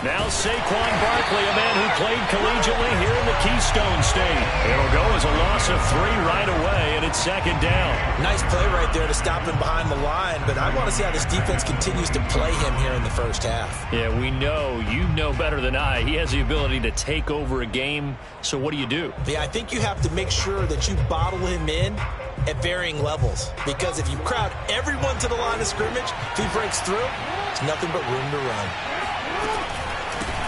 Now Saquon Barkley, a man who played collegiately here in the Keystone State. It'll go as a loss of 3 right away, and it's second down. Nice play right there to stop him behind the line, but I want to see how this defense continues to play him here in the first half. Yeah, we know, you know better than I, he has the ability to take over a game, so what do you do? Yeah, I think you have to make sure that you bottle him in at varying levels, because if you crowd everyone to the line of scrimmage, if he breaks through, there's nothing but room to run.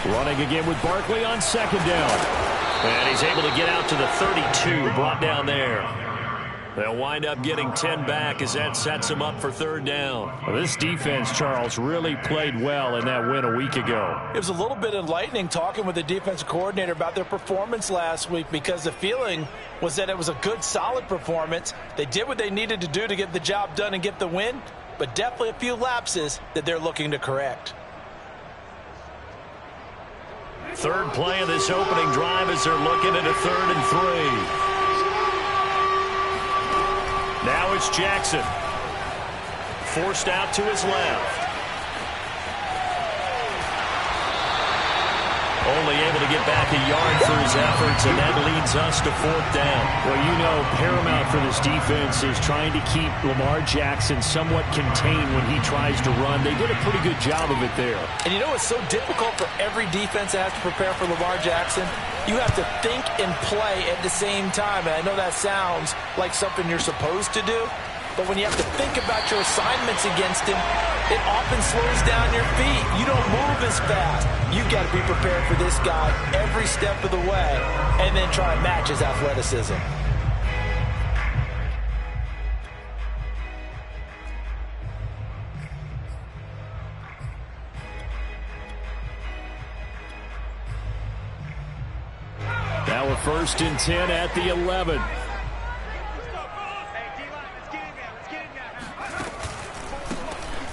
Running again with Barkley on second down. And he's able to get out to the 32, brought down there. They'll wind up getting 10 back as that sets him up for third down. Well, this defense, Charles, really played well in that win a week ago. It was a little bit enlightening talking with the defensive coordinator about their performance last week, because the feeling was that it was a good, solid performance. They did what they needed to do to get the job done and get the win, but definitely a few lapses that they're looking to correct. Third play of this opening drive as they're looking at a 3rd and 3. Now it's Jackson. Forced out to his left. Only able to get back a yard through his efforts, and that leads us to 4th down. Well, you know, paramount for this defense is trying to keep Lamar Jackson somewhat contained when he tries to run. They did a pretty good job of it there. And you know it's so difficult for every defense that has to prepare for Lamar Jackson? You have to think and play at the same time. And I know that sounds like something you're supposed to do, but when you have to think about your assignments against him, it often slows down your feet. You don't move as fast. You've got to be prepared for this guy every step of the way and then try and match his athleticism. Now a 1st and 10 at the 11.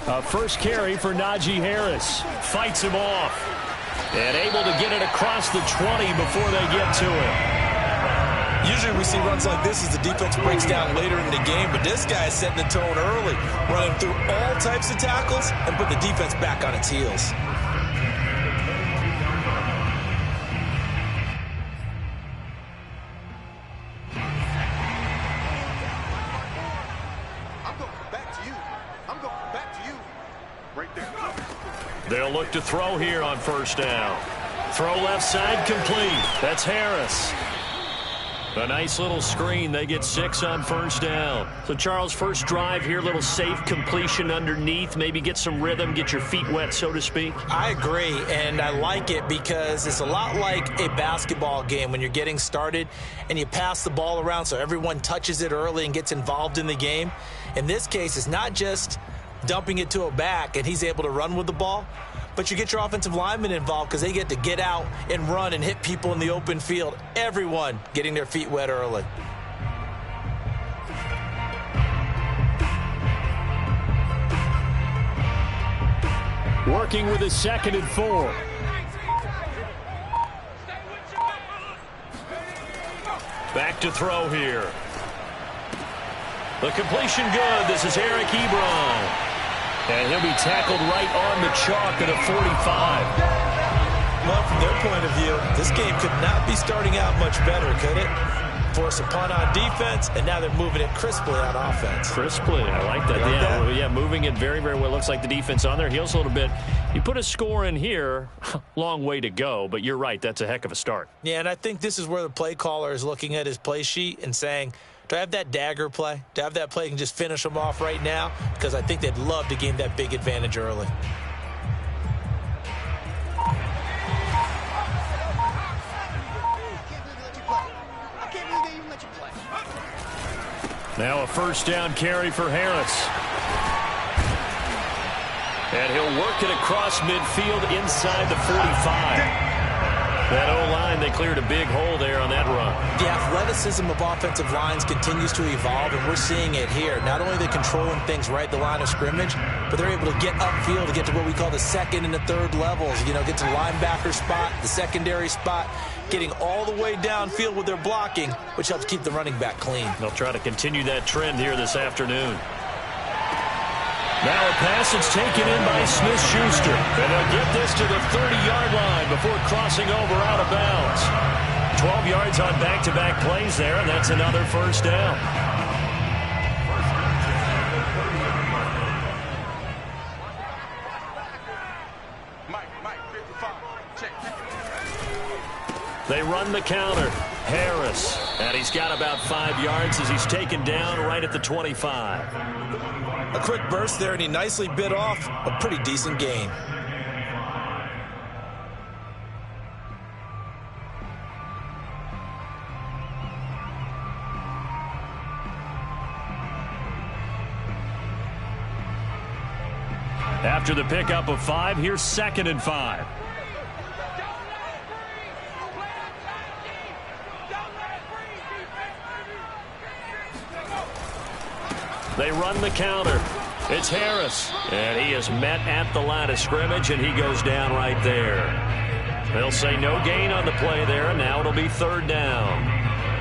A first carry for Najee Harris. Fights him off. And able to get it across the 20 before they get to it. Usually we see runs like this as the defense breaks down later in the game, but this guy is setting the tone early, running through all types of tackles and put the defense back on its heels. They'll look to throw here on 1st down. Throw left side complete. That's Harris. A nice little screen. They get 6 on 1st down. So, Charles, first drive here, little safe completion underneath. Maybe get some rhythm, get your feet wet, so to speak. I agree, and I like it because it's a lot like a basketball game when you're getting started and you pass the ball around so everyone touches it early and gets involved in the game. In this case, it's not just dumping it to a back and he's able to run with the ball, but you get your offensive linemen involved because they get to get out and run and hit people in the open field. Everyone getting their feet wet early. Working with a 2nd and 4. Back to throw here. The completion good. This is Eric Ebron. And he'll be tackled right on the chalk at a 45. Well, from their point of view, this game could not be starting out much better, could it? Force a punt on defense, and now they're moving it crisply on offense. Crisply, I like that. Yeah, moving it very, very well. Looks like the defense on their heels a little bit. You put a score in here, long way to go, but you're right, that's a heck of a start. Yeah, and I think this is where the play caller is looking at his play sheet and saying, do I have that dagger play? Do I have that play and can just finish them off right now? Because I think they'd love to gain that big advantage early. Now a 1st down carry for Harris. And he'll work it across midfield inside the 45. That O-line, they cleared a big hole there on that run. The athleticism of offensive lines continues to evolve, and we're seeing it here. Not only are they controlling things right at the line of scrimmage, but they're able to get upfield to get to what we call the 2nd and the 3rd levels. You know, get to the linebacker spot, the secondary spot, getting all the way downfield with their blocking, which helps keep the running back clean. They'll try to continue that trend here this afternoon. Now a pass that's taken in by Smith-Schuster. And they'll get this to the 30-yard line before crossing over out of bounds. 12 yards on back-to-back plays there, and that's another first down. They run the counter. Harris. And he's got about 5 yards as he's taken down right at the 25. A quick burst there, and he nicely bit off a pretty decent gain. After the pickup of 5, here's 2nd and 5. They run the counter. It's Harris. And he is met at the line of scrimmage, and he goes down right there. They'll say no gain on the play there, and now it'll be 3rd down.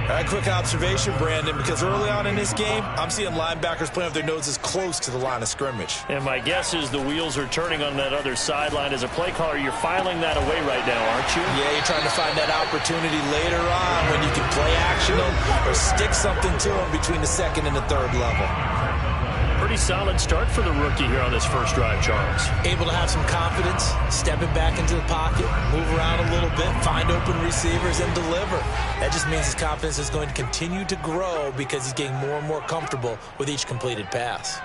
A quick observation, Brandon, because early on in this game, I'm seeing linebackers playing with their noses close to the line of scrimmage. And my guess is the wheels are turning on that other sideline. As a play caller, you're filing that away right now, aren't you? Yeah, you're trying to find that opportunity later on when you can play action them or stick something to them between the 2nd and the 3rd level. Pretty solid start for the rookie here on this first drive, Charles. Able to have some confidence, stepping back into the pocket, move around a little bit, find open receivers, and deliver. That just means his confidence is going to continue to grow because he's getting more and more comfortable with each completed pass.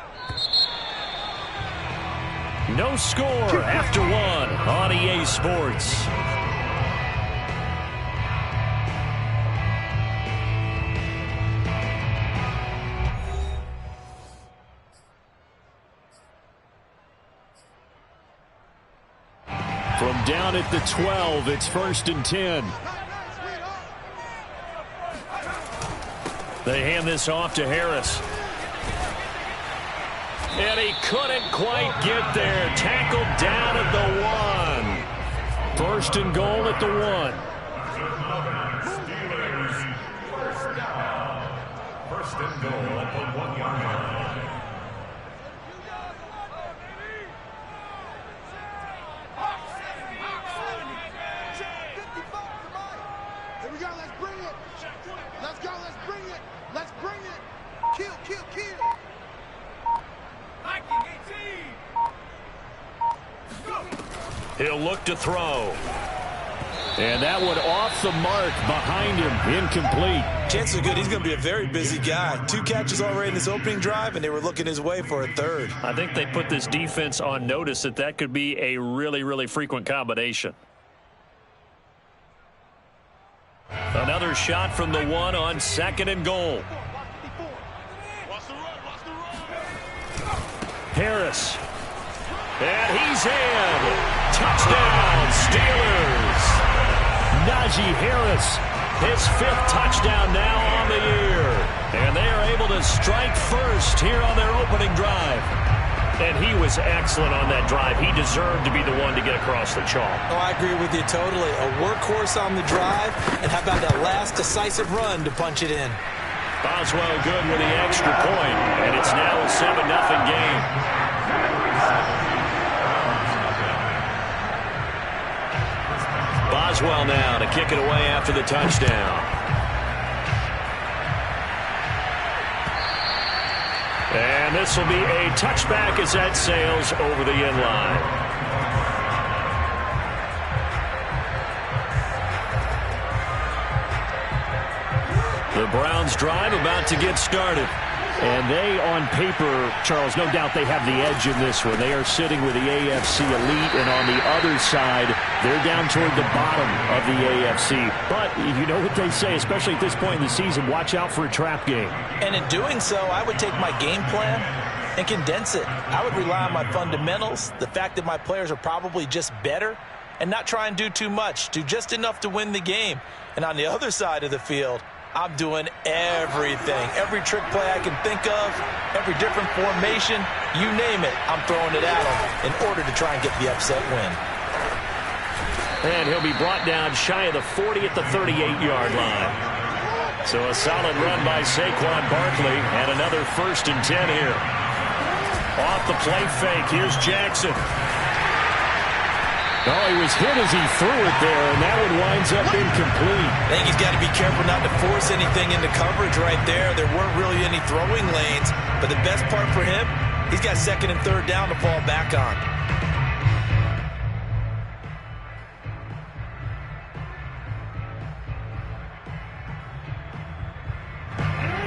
No score after 1 on EA Sports. From down at the 12, it's 1st and 10. They hand this off to Harris. And he couldn't quite get there. Tackled down at the 1. 1st and goal at the 1. First and goal at the 1-yard line. He'll look to throw. And that one off the mark behind him. Incomplete. Chances are good he's going to be a very busy guy. 2 catches already in this opening drive, and they were looking his way for a 3rd. I think they put this defense on notice that that could be a really, really frequent combination. Another shot from the 1 on 2nd and goal. Harris. And he's in. Touchdown, Steelers. Najee Harris, his 5th touchdown now on the year. And they are able to strike first here on their opening drive. And he was excellent on that drive. He deserved to be the one to get across the chalk. Oh, I agree with you totally. A workhorse on the drive. And how about that last decisive run to punch it in? Boswell good with the extra point. And it's now a 7-0 game. Boswell now to kick it away after the touchdown. And this will be a touchback as that sails over the end line. The Browns drive about to get started. And they, on paper, Charles, no doubt they have the edge in this one. They are sitting with the AFC elite, and on the other side, they're down toward the bottom of the AFC. But you know what they say, especially at this point in the season, watch out for a trap game. And in doing so, I would take my game plan and condense it. I would rely on my fundamentals, the fact that my players are probably just better, and not try and do too much, do just enough to win the game. And on the other side of the field, I'm doing everything. Every trick play I can think of, every different formation, you name it, I'm throwing it at them in order to try and get the upset win. And he'll be brought down shy of the 40 at the 38-yard line. So a solid run by Saquon Barkley and another 1st and 10 here. Off the play fake, here's Jackson. Oh, he was hit as he threw it there, and that one winds up incomplete. I think he's got to be careful not to force anything into coverage right there. There weren't really any throwing lanes, but the best part for him, he's got second and third down to fall back on.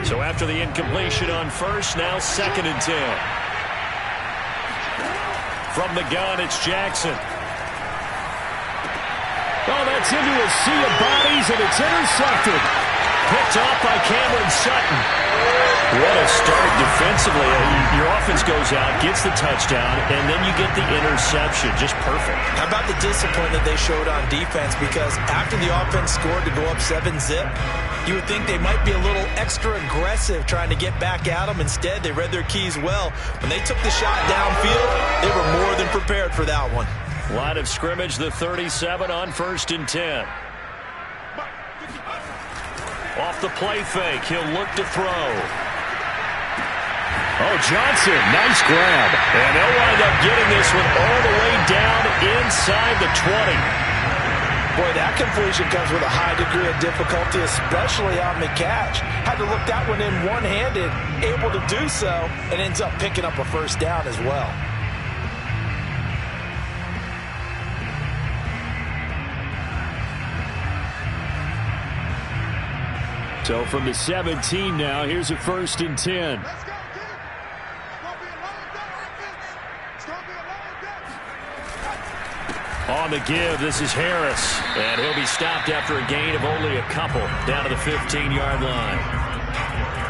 So after the incompletion on first, now second and 10. From the gun, it's Jackson. Oh, that's into a sea of bodies, and it's intercepted. Picked off by Cameron Sutton. What a start defensively. Your offense goes out, gets the touchdown, and then you get the interception. Just perfect. How about the discipline that they showed on defense? Because after the offense scored to go up 7-zip, you would think they might be a little extra aggressive trying to get back at them. Instead, they read their keys well. When they took the shot downfield, they were more than prepared for that one. Line of scrimmage, the 37 on first and 10. Off the play fake, he'll look to throw. Oh, Johnson, nice grab. And they'll wind up getting this one all the way down inside the 20. Boy, that completion comes with a high degree of difficulty, especially on the catch. Had to look that one in one-handed, able to do so, and ends up picking up a first down as well. So from the 17 now, here's a first and 10. On the give, this is Harris. And he'll be stopped after a gain of only a couple down to the 15-yard line.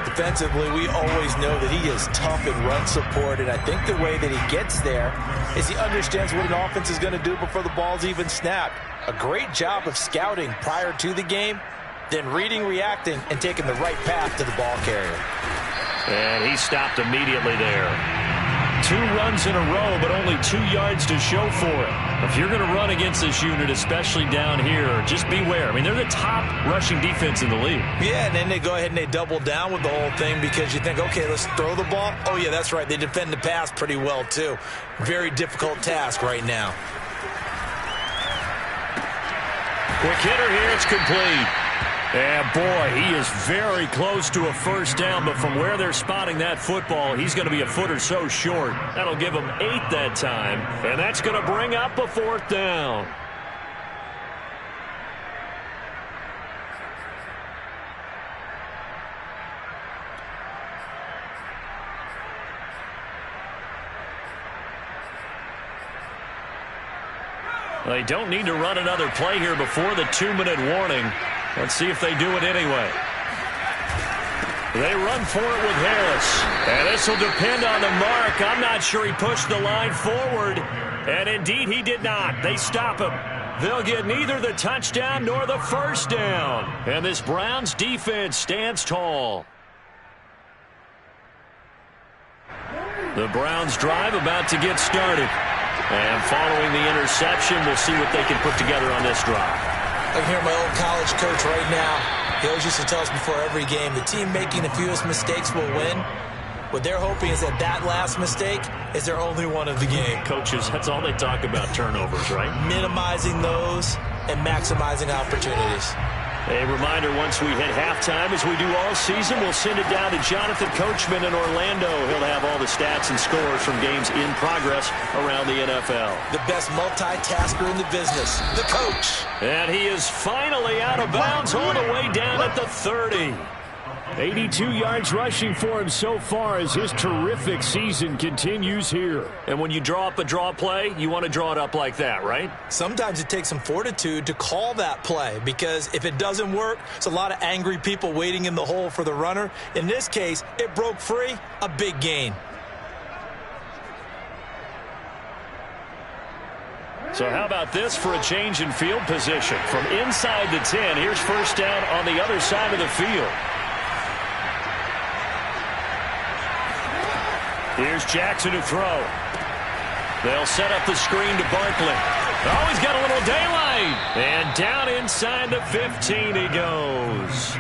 Defensively, we always know that he is tough in run support, and I think the way that he gets there is he understands what an offense is going to do before the ball's even snapped. A great job of scouting prior to the game, then reading, reacting, and taking the right path to the ball carrier. And he stopped immediately there. 2 runs in a row, but only 2 yards to show for it. If you're going to run against this unit, especially down here, just beware. I mean, they're the top rushing defense in the league. Yeah, and then they go ahead and they double down with the whole thing because you think, okay, let's throw the ball. Oh, yeah, that's right. They defend the pass pretty well, too. Very difficult task right now. Quick hitter here. It's complete. And, boy, he is very close to a first down, but from where they're spotting that football, he's going to be a foot or so short. That'll give him 8 that time, and that's going to bring up a 4th down. They don't need to run another play here before the 2-minute warning. Let's see if they do it anyway. They run for it with Harris. And this will depend on the mark. I'm not sure he pushed the line forward. And indeed he did not. They stop him. They'll get neither the touchdown nor the first down. And this Browns defense stands tall. The Browns drive about to get started. And following the interception, we'll see what they can put together on this drive. I can hear my old college coach right now. He always used to tell us before every game, the team making the fewest mistakes will win. What they're hoping is that that last mistake is their only one of the game. Coaches, that's all they talk about, turnovers, right? Minimizing those and maximizing opportunities. A reminder, once we hit halftime, as we do all season, we'll send it down to Jonathan Coachman in Orlando. He'll have all the stats and scores from games in progress around the NFL. The best multitasker in the business, the coach. And he is finally out of bounds all the way down at the 30. 82 yards rushing for him so far as his terrific season continues here. And when you draw up a draw play, you want to draw it up like that, right? Sometimes it takes some fortitude to call that play because if it doesn't work, it's a lot of angry people waiting in the hole for the runner. In this case, it broke free, a big gain. So how about this for a change in field position? From inside the 10, here's first down on the other side of the field. Here's Jackson to throw. They'll set up the screen to Barkley. Oh, he's got a little daylight. And down inside the 15 he goes.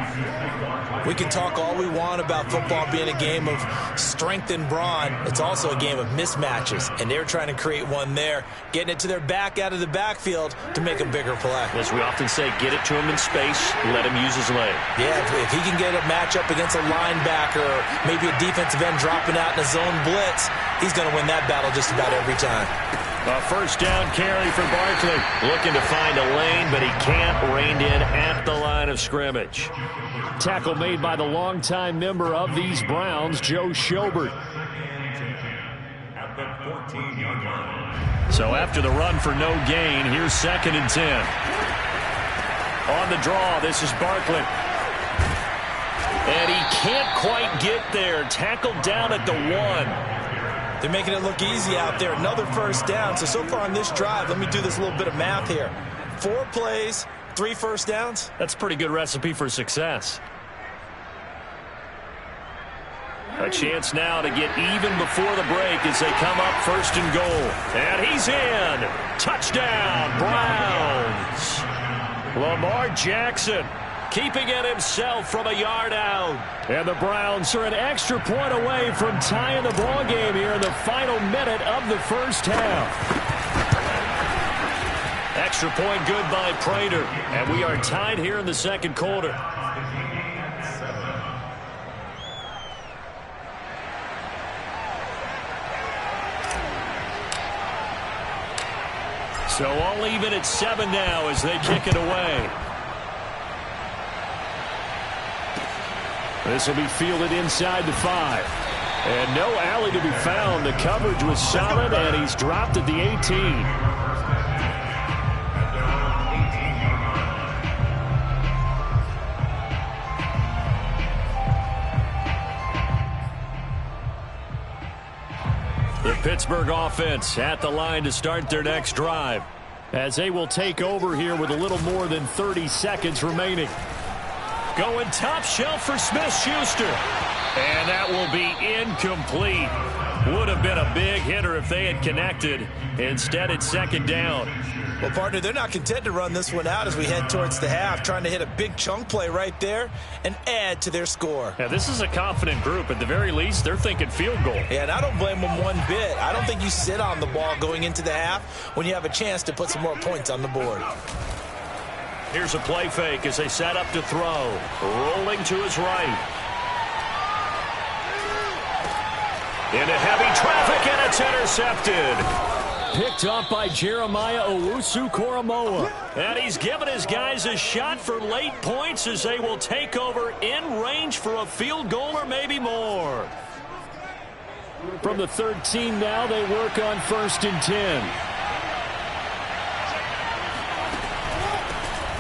We can talk all we want about football being a game of strength and brawn. It's also a game of mismatches, and they're trying to create one there, getting it to their back out of the backfield to make a bigger play. As we often say, get it to him in space, let him use his leg. Yeah, if he can get a matchup against a linebacker or maybe a defensive end dropping out in a zone blitz, he's going to win that battle just about every time. A first down carry for Barkley. Looking to find a lane, but he can't. Reined in at the line of scrimmage. Tackle made by the longtime member of these Browns, Joe Schobert. At the 14-yard line. So after the run for no gain, here's 2nd and 10. On the draw, this is Barkley. And he can't quite get there. Tackled down at the 1. They're making it look easy out there. Another first down. So far on this drive, let me do this little bit of math here. 4 plays, 3 first downs. That's a pretty good recipe for success. A chance now to get even before the break as they come up 1st and goal. And he's in. Touchdown, Browns. Lamar Jackson keeping it himself from a yard out. And the Browns are an extra point away from tying the ball game here in the final minute of the first half. Extra point good by Prater. And we are tied here in the 2nd quarter. So all even at 7 now as they kick it away. This will be fielded inside the 5. And no alley to be found. The coverage was solid, and he's dropped at the 18. The Pittsburgh offense at the line to start their next drive. As they will take over here with a little more than 30 seconds remaining. Going top shelf for Smith-Schuster. And that will be incomplete. Would have been a big hitter if they had connected. Instead, it's 2nd down. Well, partner, they're not content to run this one out as we head towards the half, trying to hit a big chunk play right there and add to their score. Yeah, this is a confident group. At the very least, they're thinking field goal. Yeah, and I don't blame them one bit. I don't think you sit on the ball going into the half when you have a chance to put some more points on the board. Here's a play fake as they set up to throw. Rolling to his right. Into heavy traffic, and it's intercepted. Picked up by Jeremiah Owusu-Koramoah. And he's given his guys a shot for late points as they will take over in range for a field goal or maybe more. From the 13 now, they work on 1st and 10.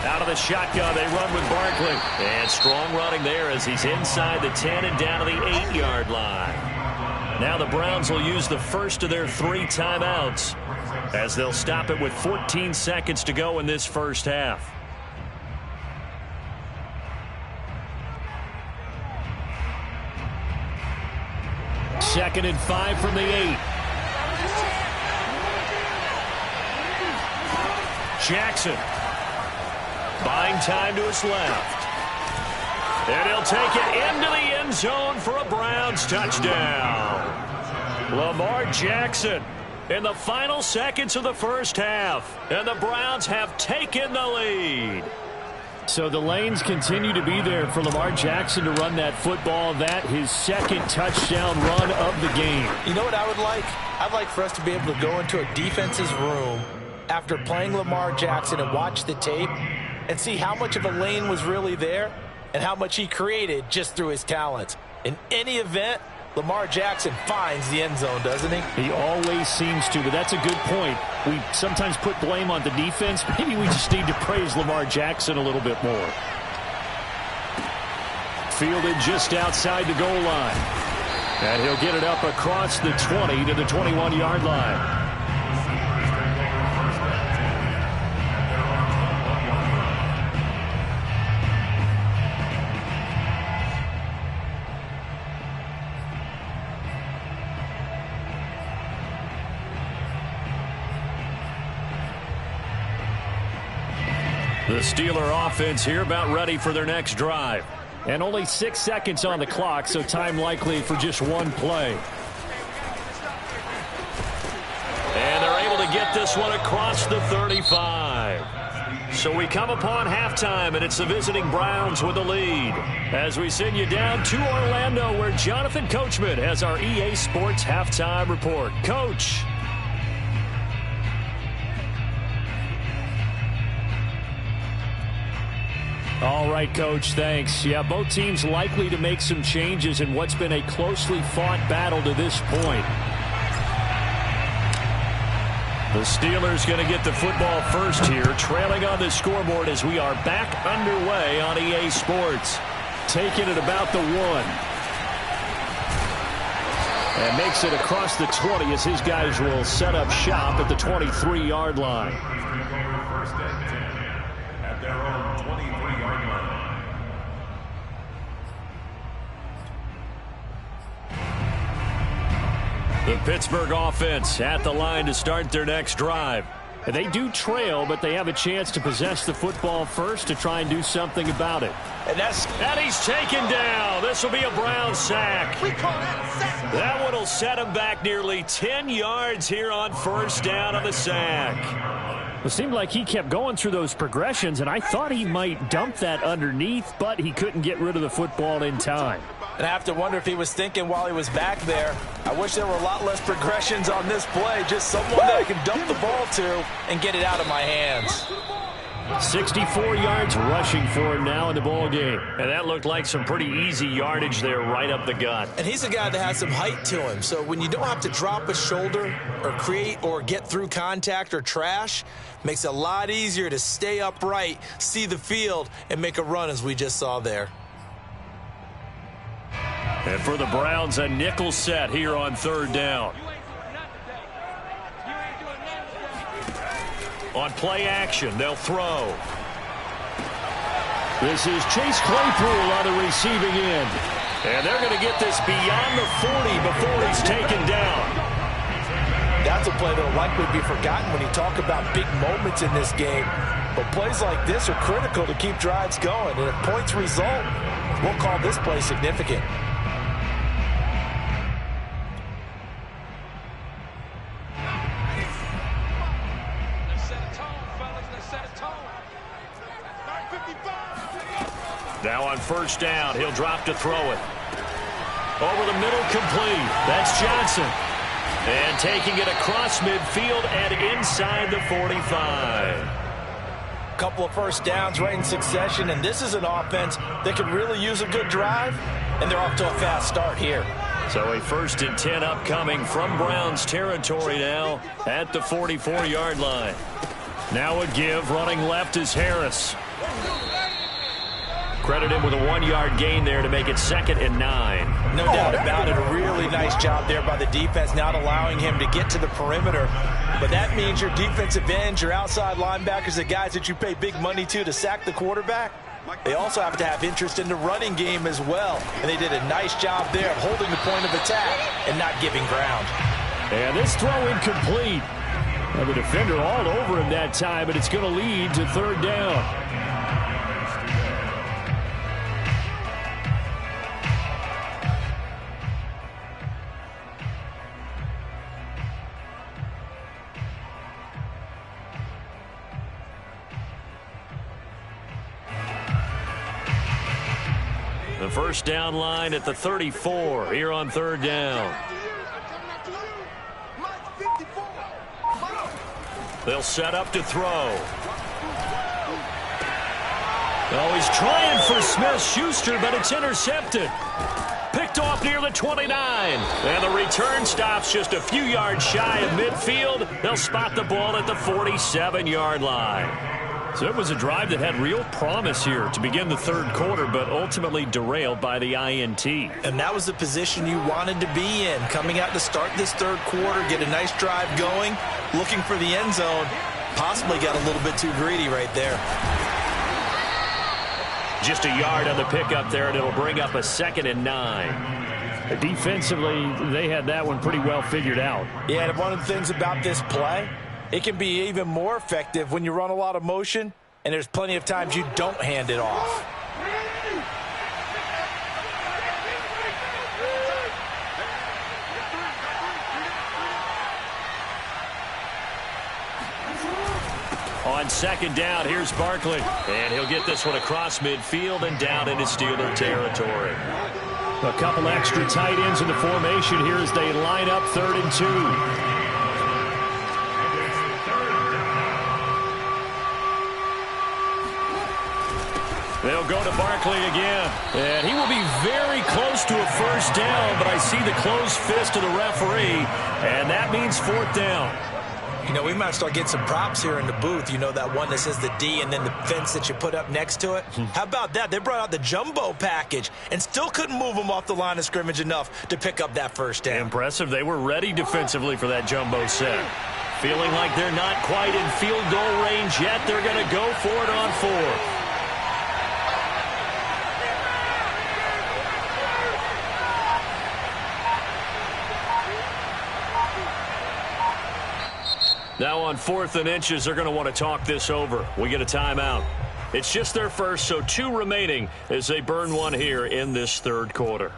Out of the shotgun, they run with Barkley. And strong running there as he's inside the 10 and down to the 8-yard line. Now the Browns will use the first of their 3 timeouts as they'll stop it with 14 seconds to go in this first half. Second and 5 from the 8. Jackson buying time to his left. And he'll take it into the end zone for a Browns touchdown. Lamar Jackson in the final seconds of the first half. And the Browns have taken the lead. So the lanes continue to be there for Lamar Jackson to run that football. That his 2nd touchdown run of the game. You know what I would like? I'd like for us to be able to go into a defense's room after playing Lamar Jackson and watch the tape and see how much of a lane was really there and how much he created just through his talents. In any event, Lamar Jackson finds the end zone, doesn't he? He always seems to, but that's a good point. We sometimes put blame on the defense. Maybe we just need to praise Lamar Jackson a little bit more. Fielded just outside the goal line. And he'll get it up across the 20 to the 21-yard line. The Steeler offense here about ready for their next drive. And only 6 seconds on the clock, so time likely for just one play. And they're able to get this one across the 35. So we come upon halftime, and it's the visiting Browns with the lead. As we send you down to Orlando, where Jonathan Coachman has our EA Sports halftime report. Coach. All right, Coach, thanks. Yeah, both teams likely to make some changes in what's been a closely fought battle to this point. The Steelers going to get the football first here, trailing on the scoreboard as we are back underway on EA Sports. Taking it about the 1. And makes it across the 20 as his guys will set up shop at the 23-yard line. First and 10 at their own 23-yard line. The Pittsburgh offense at the line to start their next drive. They do trail, but they have a chance to possess the football first to try and do something about it. And he's taken down. This will be a Brown sack. We call that a sack. That one will set him back nearly 10 yards here on first down on the sack. It seemed like he kept going through those progressions, and I thought he might dump that underneath, but he couldn't get rid of the football in time. And I have to wonder if he was thinking while he was back there, I wish there were a lot less progressions on this play, just someone that I can dump the ball to and get it out of my hands. 64 yards rushing for him now in the ball game. And that looked like some pretty easy yardage there right up the gut. And he's a guy that has some height to him, so when you don't have to drop a shoulder or create or get through contact or trash, makes it a lot easier to stay upright, see the field, and make a run as we just saw there. And for the Browns, a nickel set here on third down. On play action, they'll throw. This is Chase Claypool on the receiving end. And they're going to get this beyond the 40 before he's taken down. That's a play that will likely be forgotten when you talk about big moments in this game. But plays like this are critical to keep drives going. And if points result, we'll call this play significant. Now on first down, he'll drop to throw it. Over the middle, complete. That's Johnson. And taking it across midfield and inside the 45. Couple of first downs right in succession, and this is an offense that could really use a good drive, and they're off to a fast start here. So a 1st and 10 upcoming from Browns territory now at the 44-yard line. Now a give, running left is Harris. Credit him with a 1-yard gain there to make it 2nd and 9. No doubt about it. A really nice job there by the defense, not allowing him to get to the perimeter. But that means your defensive ends, your outside linebackers, the guys that you pay big money to sack the quarterback, they also have to have interest in the running game as well. And they did a nice job there of holding the point of attack and not giving ground. And this throw incomplete. And the defender all over him that time, but it's going to lead to third down. The first down line at the 34 here on third down. They'll set up to throw. Oh, he's trying for Smith-Schuster, but it's intercepted. Picked off near the 29. And the return stops just a few yards shy of midfield. They'll spot the ball at the 47-yard line. So it was a drive that had real promise here to begin the third quarter, but ultimately derailed by the INT. And that was the position you wanted to be in, coming out to start this third quarter, get a nice drive going, looking for the end zone. Possibly got a little bit too greedy right there. Just a yard on the pickup there, and it'll bring up a 2nd and 9. Defensively, they had that one pretty well figured out. Yeah, and one of the things about this play, it can be even more effective when you run a lot of motion, and there's plenty of times you don't hand it off. On second down, here's Barkley. And he'll get this one across midfield and down into Steeler territory. A couple extra tight ends in the formation here as they line up 3rd and 2. They'll go to Barkley again. And he will be very close to a first down, but I see the closed fist of the referee, and that means 4th down. You know, we might start getting some props here in the booth. You know, that one that says the D and then the fence that you put up next to it? How about that? They brought out the jumbo package and still couldn't move them off the line of scrimmage enough to pick up that first down. Impressive. They were ready defensively for that jumbo set. Feeling like they're not quite in field goal range yet. They're going to go for it on 4th. Now on 4th and inches, they're going to want to talk this over. We get a timeout. It's just their first, so 2 remaining as they burn one here in this 3rd quarter.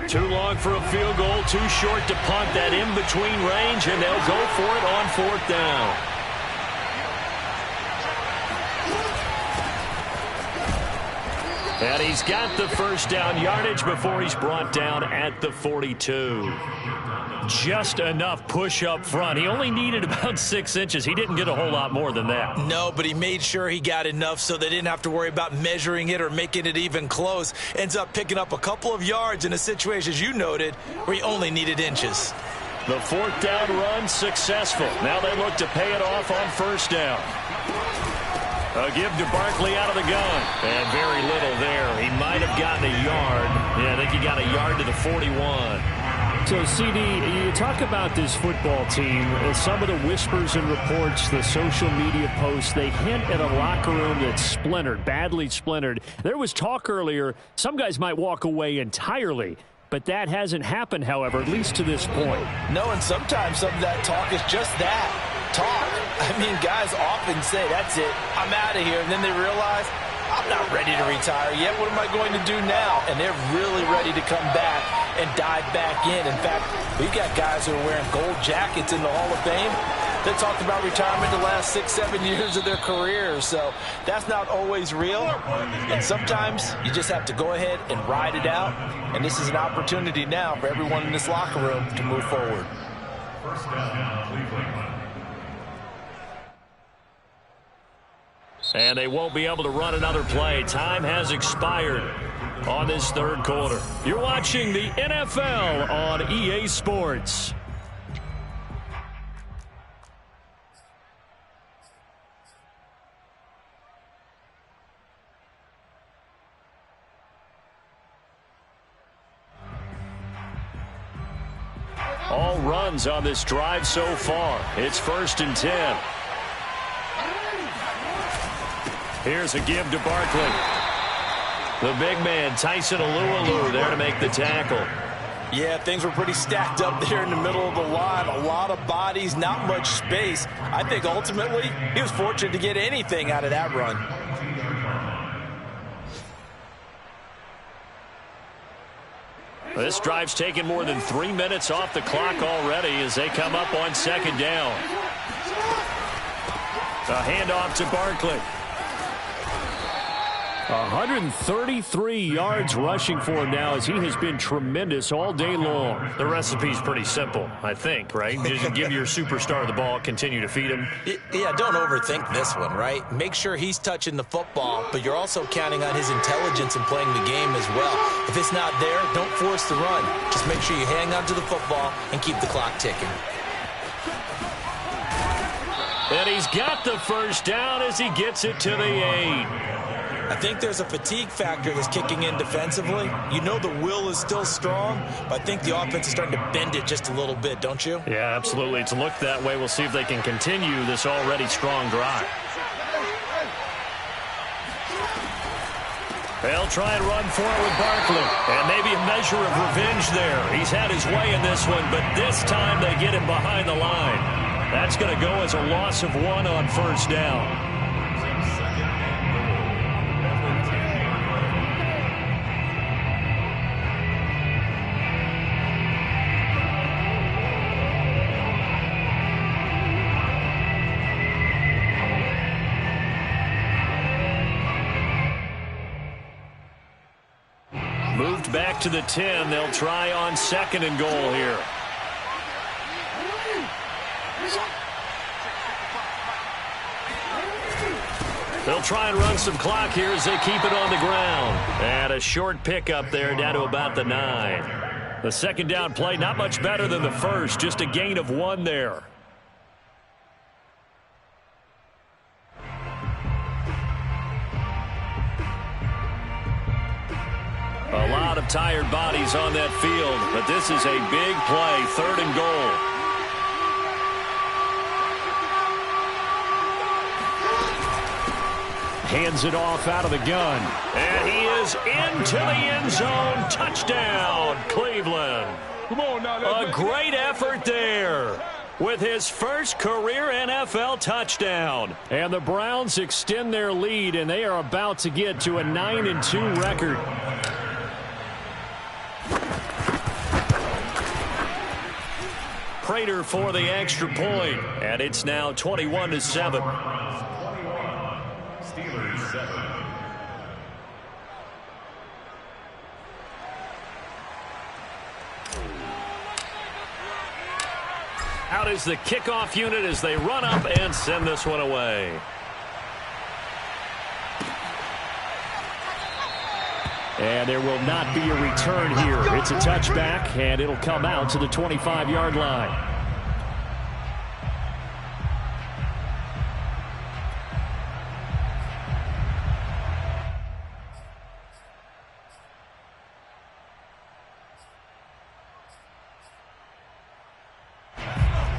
Too long for a field goal, too short to punt. That in-between range, and they'll go for it on 4th down. And he's got the first down yardage before he's brought down at the 42. Just enough push up front. He only needed about 6 inches. He didn't get a whole lot more than that. No, but he made sure he got enough so they didn't have to worry about measuring it or making it even close. Ends up picking up a couple of yards in a situation, as you noted, where he only needed inches. The 4th down run successful. Now they look to pay it off on 1st down. A give to Barkley out of the gun. And very little there. He might have gotten a yard. Yeah, I think he got a yard to the 41. So, CD, you talk about this football team, some of the whispers and reports, the social media posts, they hint at a locker room that's splintered, badly splintered. There was talk earlier, some guys might walk away entirely, but that hasn't happened, however, at least to this point. No, and sometimes some of that talk is just that, talk. I mean, guys often say, that's it, I'm out of here, and then they realize, I'm not ready to retire yet. What am I going to do now? And they're really ready to come back and dive back in. In fact, we've got guys who are wearing gold jackets in the Hall of Fame that talked about retirement the last 6-7 years of their careers. So that's not always real. And sometimes you just have to go ahead and ride it out. And this is an opportunity now for everyone in this locker room to move forward. First down, Cleveland. And they won't be able to run another play. Time has expired on this 3rd quarter. You're watching the NFL on EA Sports. All runs on this drive so far. It's 1st and 10. Here's a give to Barkley. The big man, Tyson Alualu, there to make the tackle. Yeah, things were pretty stacked up there in the middle of the line. A lot of bodies, not much space. I think ultimately he was fortunate to get anything out of that run. This drive's taken more than 3 minutes off the clock already as they come up on 2nd down. A handoff to Barkley. 133 yards rushing for him now as he has been tremendous all day long. The recipe's pretty simple, I think, right? Just give your superstar the ball, continue to feed him. Yeah, don't overthink this one, right? Make sure he's touching the football, but you're also counting on his intelligence in playing the game as well. If it's not there, don't force the run. Just make sure you hang on to the football and keep the clock ticking. And he's got the first down as he gets it to the 8. I think there's a fatigue factor that's kicking in defensively. You know the will is still strong, but I think the offense is starting to bend it just a little bit, don't you? Yeah, absolutely. It's looked that way. We'll see if they can continue this already strong drive. They'll try and run for it with Barkley. And maybe a measure of revenge there. He's had his way in this one, but this time they get him behind the line. That's going to go as a loss of 1 on first down. Moved back to the 10. They'll try on 2nd and goal here. They'll try and run some clock here as they keep it on the ground. And a short pickup there down to about the 9. The second down play not much better than the first. Just a gain of 1 there. A lot of tired bodies on that field, but this is a big play, 3rd and goal. Hands it off out of the gun. And he is into the end zone. Touchdown, Cleveland. Come on now. A great effort there with his first career NFL touchdown. And the Browns extend their lead, and they are about to get to a 9-2 record. Prater for the extra point, and it's now 21-7. Steelers 7. Out is the kickoff unit as they run up and send this one away. And there will not be a return here. It's a touchback, and it'll come out to the 25-yard line.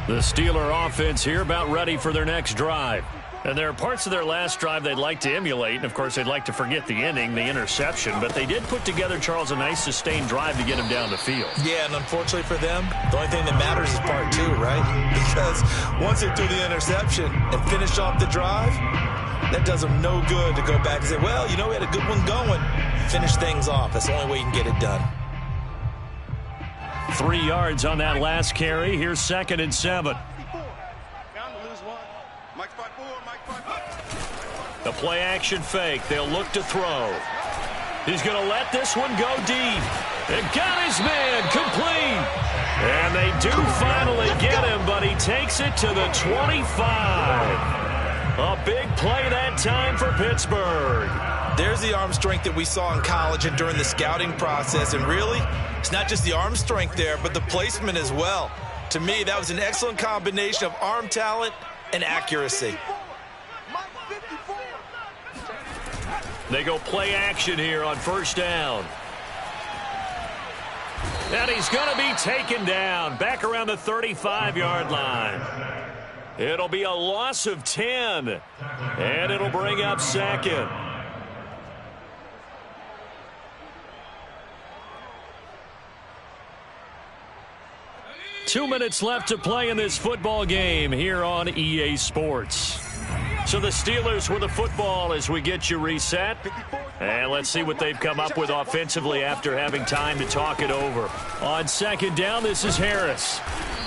The Steeler offense here about ready for their next drive. And there are parts of their last drive they'd like to emulate. And, of course, they'd like to forget the ending, the interception. But they did put together, Charles, a nice sustained drive to get him down the field. Yeah, and unfortunately for them, the only thing that matters is part 2, right? Because once they threw the interception and finished off the drive, that does them no good to go back and say, well, you know, we had a good one going. Finish things off. That's the only way you can get it done. 3 yards on that last carry. Here's 2nd and 7. The play action fake. They'll look to throw. He's going to let this one go deep. And got his man complete. And they do finally get him, but he takes it to the 25. A big play that time for Pittsburgh. There's the arm strength that we saw in college and during the scouting process. And really, it's not just the arm strength there, but the placement as well. To me, that was an excellent combination of arm talent and accuracy. They go play action here on first down. And he's going to be taken down back around the 35-yard line. It'll be a loss of 10. And it'll bring up 2nd. Two minutes left to play in this football game here on EA Sports. So the Steelers with the football as we get you reset. And let's see what they've come up with offensively after having time to talk it over. On 2nd down, this is Harris.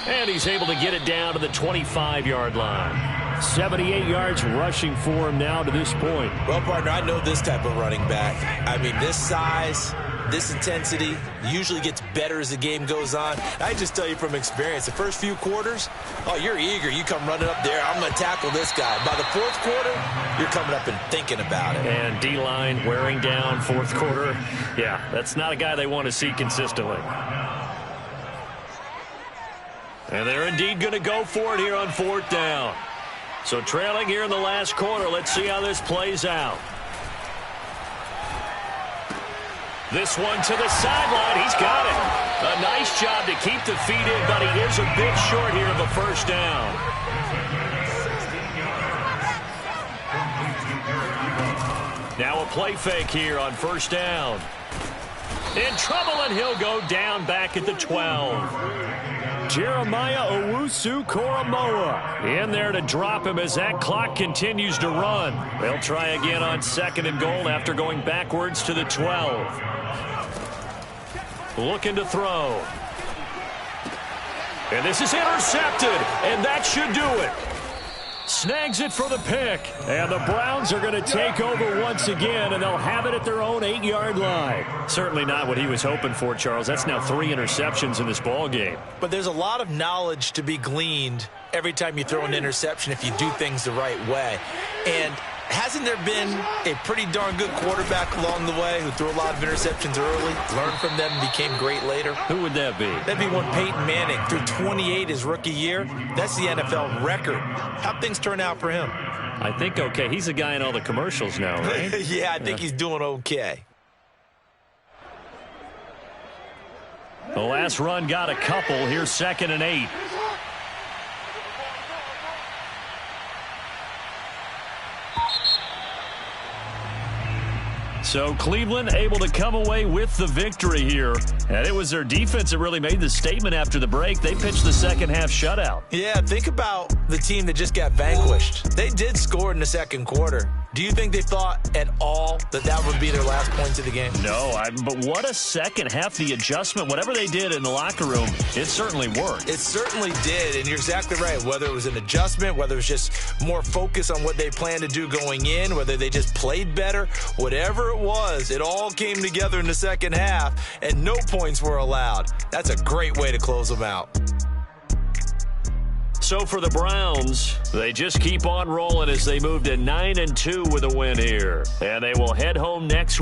And he's able to get it down to the 25-yard line. 78 yards rushing for him now to this point. Well, partner, I know this type of running back. I mean, this size, this intensity usually gets better as the game goes on. I just tell you from experience, the first few quarters, oh, you're eager. You come running up there, I'm going to tackle this guy. By the 4th quarter, you're coming up and thinking about it. And D-line wearing down 4th quarter. Yeah, that's not a guy they want to see consistently. And they're indeed going to go for it here on 4th down. So trailing here in the last quarter, let's see how this plays out. This one to the sideline. He's got it. A nice job to keep the feet in, but he is a bit short here of a first down. Now a play fake here on first down. In trouble, and he'll go down back at the 12. Jeremiah Owusu-Koramoah in there to drop him as that clock continues to run. They'll try again on 2nd and goal after going backwards to the 12. Looking to throw. And this is intercepted, and that should do it. Snags it for the pick. And the Browns are going to take over once again, and they'll have it at their own 8-yard line. Certainly not what he was hoping for, Charles. That's now 3 interceptions in this ball game. But there's a lot of knowledge to be gleaned every time you throw an interception if you do things the right way. And hasn't there been a pretty darn good quarterback along the way who threw a lot of interceptions early, learned from them, and became great later? Who would that be? That'd be one Peyton Manning threw 28 his rookie year. That's the NFL record. How'd things turn out for him? I think okay. He's the guy in all the commercials now, right? Yeah, I think he's doing okay. The last run got a couple. Here's 2nd and 8. So Cleveland able to come away with the victory here. And it was their defense that really made the statement after the break. They pitched the second half shutout. Yeah, think about the team that just got vanquished. They did score in the second quarter. Do you think they thought at all that that would be their last points of the game? No, but what a second half. The adjustment, whatever they did in the locker room, it certainly worked. It certainly did, and you're exactly right. Whether it was an adjustment, whether it was just more focus on what they planned to do going in, whether they just played better, whatever it was, it all came together in the second half, and no points were allowed. That's a great way to close them out. So for the Browns, they just keep on rolling as they move to 9-2 with a win here. And they will head home next week.